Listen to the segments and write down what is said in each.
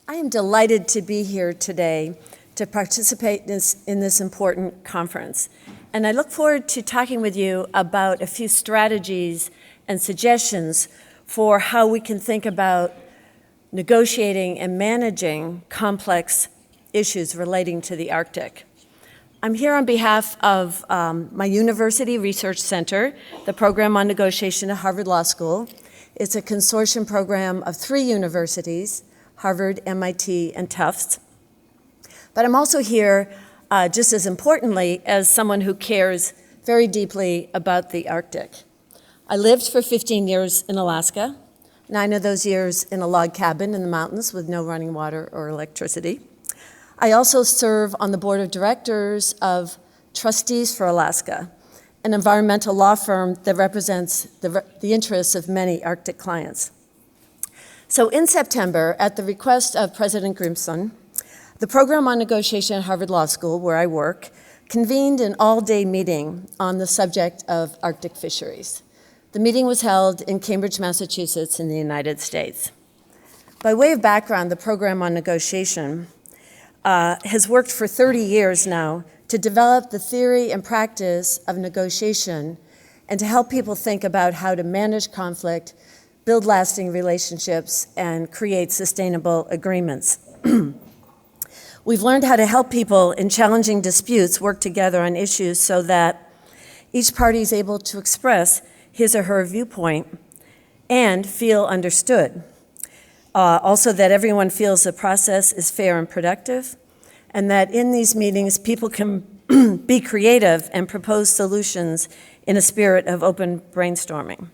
I am delighted to be here today to participate in this important conference. And I look forward to talking with you about a few strategies and suggestions for how we can think about negotiating and managing complex issues relating to the Arctic. I'm here on behalf of my university research center, the Program on Negotiation at Harvard Law School. It's a consortium program of 3 universities, Harvard, MIT, and Tufts. But I'm also here, just as importantly, as someone who cares very deeply about the Arctic. I lived for 15 years in Alaska, 9 of those years in a log cabin in the mountains with no running water or electricity. I also serve on the board of directors of Trustees for Alaska, an environmental law firm that represents the interests of many Arctic clients. So in September, at the request of President Grimson, the Program on Negotiation at Harvard Law School, where I work, convened an all-day meeting on the subject of Arctic fisheries. The meeting was held in Cambridge, Massachusetts, in the United States. By way of background, the Program on Negotiation has worked for 30 years now to develop the theory and practice of negotiation and to help people think about how to manage conflict, build lasting relationships, and create sustainable agreements. We've learned how to help people in challenging disputes work together on issues so that each party is able to express his or her viewpoint and feel understood. Also that everyone feels the process is fair and productive, and that in these meetings people can be creative and propose solutions in a spirit of open brainstorming.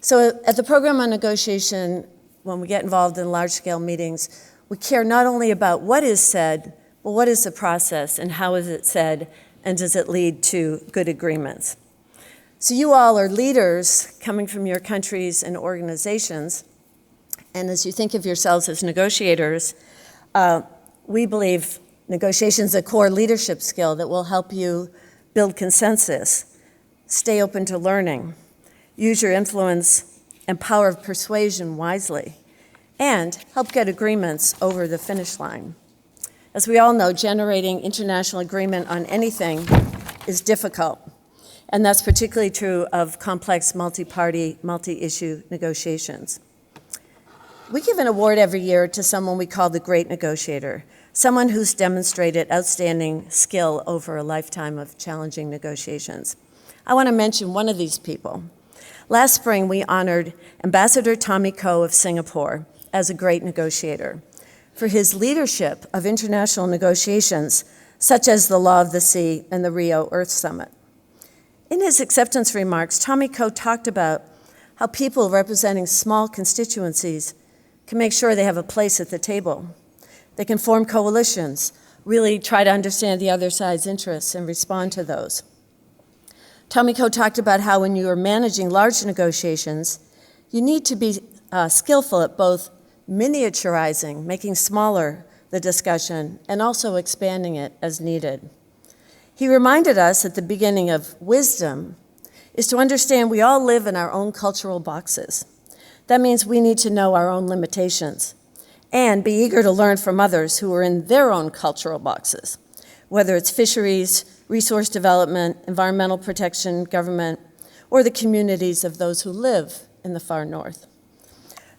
So at the Program on Negotiation, when we get involved in large-scale meetings, we care not only about what is said, but what is the process and how is it said, and does it lead to good agreements? So you all are leaders coming from your countries and organizations, and as you think of yourselves as negotiators, we believe negotiation is a core leadership skill that will help you build consensus, stay open to learning, use your influence and power of persuasion wisely, and help get agreements over the finish line. As we all know, generating international agreement on anything is difficult, and that's particularly true of complex multi-party, multi-issue negotiations. We give an award every year to someone we call the great negotiator, someone who's demonstrated outstanding skill over a lifetime of challenging negotiations. I want to mention one of these people. Last spring, we honored Ambassador Tommy Koh of Singapore as a great negotiator for his leadership of international negotiations, such as the Law of the Sea and the Rio Earth Summit. In his acceptance remarks, Tommy Koh talked about how people representing small constituencies can make sure they have a place at the table. They can form coalitions, really try to understand the other side's interests and respond to those. Tommy Koh talked about how when you are managing large negotiations, you need to be skillful at both miniaturizing, making smaller the discussion, and also expanding it as needed. He reminded us at the beginning of wisdom is to understand we all live in our own cultural boxes. That means we need to know our own limitations and be eager to learn from others who are in their own cultural boxes, whether it's fisheries, resource development, environmental protection, government, or the communities of those who live in the far north.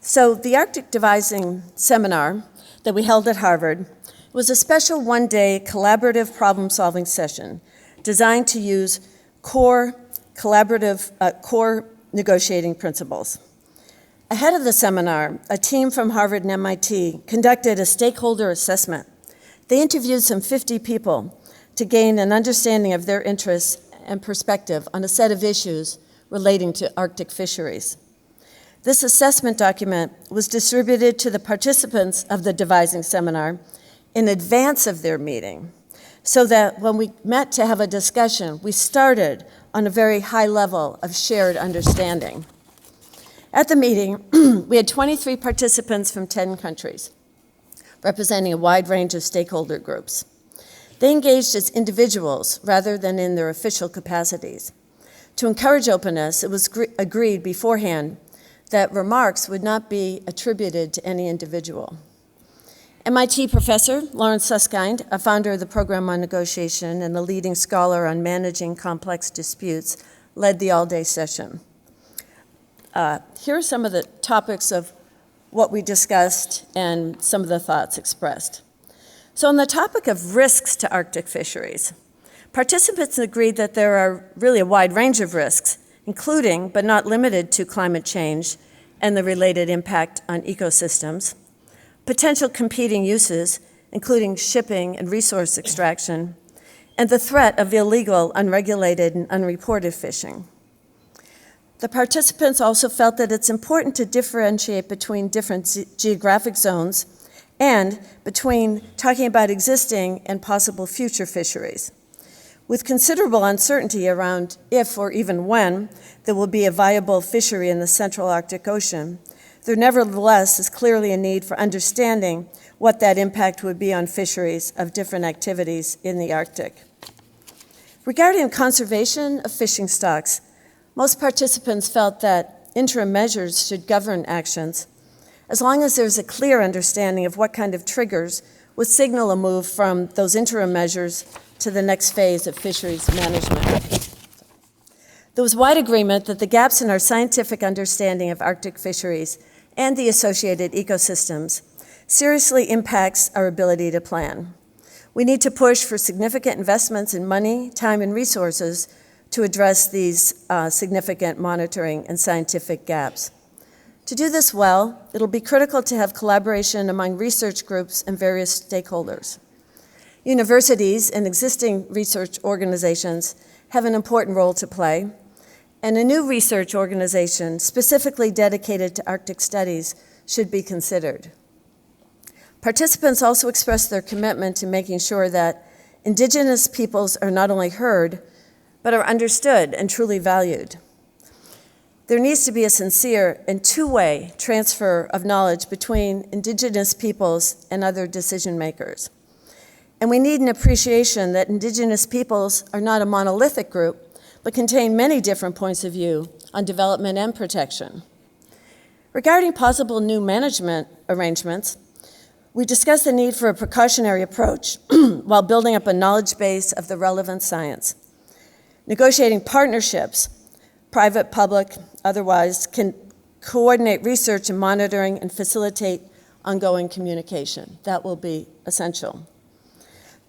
So the Arctic Devising Seminar that we held at Harvard was a special one-day collaborative problem-solving session designed to use core negotiating principles. Ahead of the seminar, a team from Harvard and MIT conducted a stakeholder assessment. They interviewed some 50 people to gain an understanding of their interests and perspective on a set of issues relating to Arctic fisheries. This assessment document was distributed to the participants of the Devising Seminar in advance of their meeting, so that when we met to have a discussion, we started on a very high level of shared understanding. At the meeting, we had 23 participants from 10 countries, representing a wide range of stakeholder groups. They engaged as individuals rather than in their official capacities. To encourage openness, it was agreed beforehand that remarks would not be attributed to any individual. MIT professor Lawrence Susskind, a founder of the Program on Negotiation and the leading scholar on managing complex disputes, led the all-day session. Here are some of the topics of what we discussed and some of the thoughts expressed. So on the topic of risks to Arctic fisheries, participants agreed that there are really a wide range of risks, including but not limited to climate change and the related impact on ecosystems, potential competing uses, including shipping and resource extraction, and the threat of illegal, unregulated, and unreported fishing. The participants also felt that it's important to differentiate between different geographic zones and between talking about existing and possible future fisheries. With considerable uncertainty around if or even when there will be a viable fishery in the Central Arctic Ocean, there nevertheless is clearly a need for understanding what that impact would be on fisheries of different activities in the Arctic. Regarding conservation of fishing stocks, most participants felt that interim measures should govern actions, as long as there's a clear understanding of what kind of triggers would signal a move from those interim measures to the next phase of fisheries management. There was wide agreement that the gaps in our scientific understanding of Arctic fisheries and the associated ecosystems seriously impacts our ability to plan. We need to push for significant investments in money, time, and resources to address these significant monitoring and scientific gaps. To do this well, it'll be critical to have collaboration among research groups and various stakeholders. Universities and existing research organizations have an important role to play, and a new research organization specifically dedicated to Arctic studies should be considered. Participants also expressed their commitment to making sure that Indigenous peoples are not only heard, but are understood and truly valued. There needs to be a sincere and two-way transfer of knowledge between Indigenous peoples and other decision makers. And we need an appreciation that Indigenous peoples are not a monolithic group, but contain many different points of view on development and protection. Regarding possible new management arrangements, we discussed the need for a precautionary approach while building up a knowledge base of the relevant science. Negotiating partnerships, private, public, otherwise, can coordinate research and monitoring and facilitate ongoing communication. That will be essential.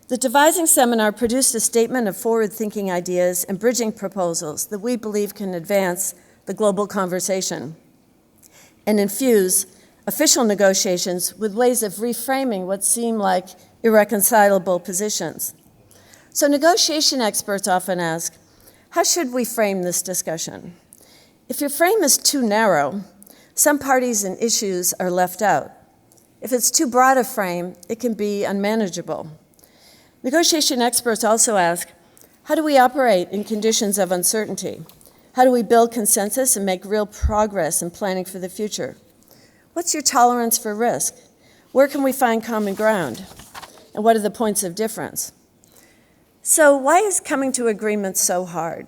The devising seminar produced a statement of forward-thinking ideas and bridging proposals that we believe can advance the global conversation and infuse official negotiations with ways of reframing what seem like irreconcilable positions. So negotiation experts often ask, how should we frame this discussion? If your frame is too narrow, some parties and issues are left out. If it's too broad a frame, it can be unmanageable. Negotiation experts also ask, how do we operate in conditions of uncertainty? How do we build consensus and make real progress in planning for the future? What's your tolerance for risk? Where can we find common ground? And what are the points of difference? So why is coming to agreement so hard?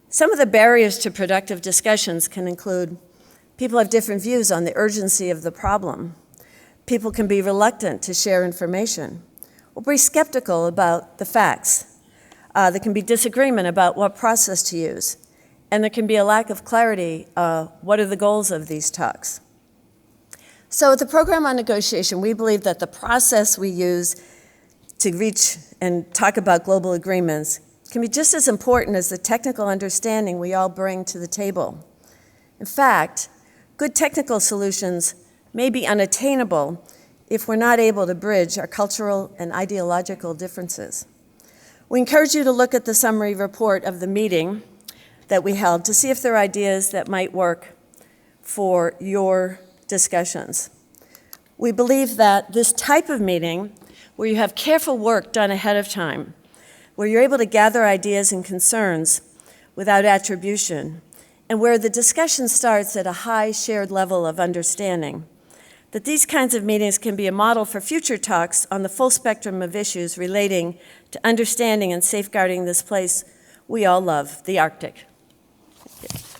Some of the barriers to productive discussions can include people have different views on the urgency of the problem. People can be reluctant to share information or be skeptical about the facts. There can be disagreement about what process to use, and there can be a lack of clarity what are the goals of these talks. So at the Program on Negotiation, we believe that the process we use to reach and talk about global agreements can be just as important as the technical understanding we all bring to the table. In fact, good technical solutions may be unattainable if we're not able to bridge our cultural and ideological differences. We encourage you to look at the summary report of the meeting that we held to see if there are ideas that might work for your discussions. We believe that this type of meeting, where you have careful work done ahead of time, where you're able to gather ideas and concerns without attribution, and where the discussion starts at a high shared level of understanding, that these kinds of meetings can be a model for future talks on the full spectrum of issues relating to understanding and safeguarding this place we all love, the Arctic. Thank you.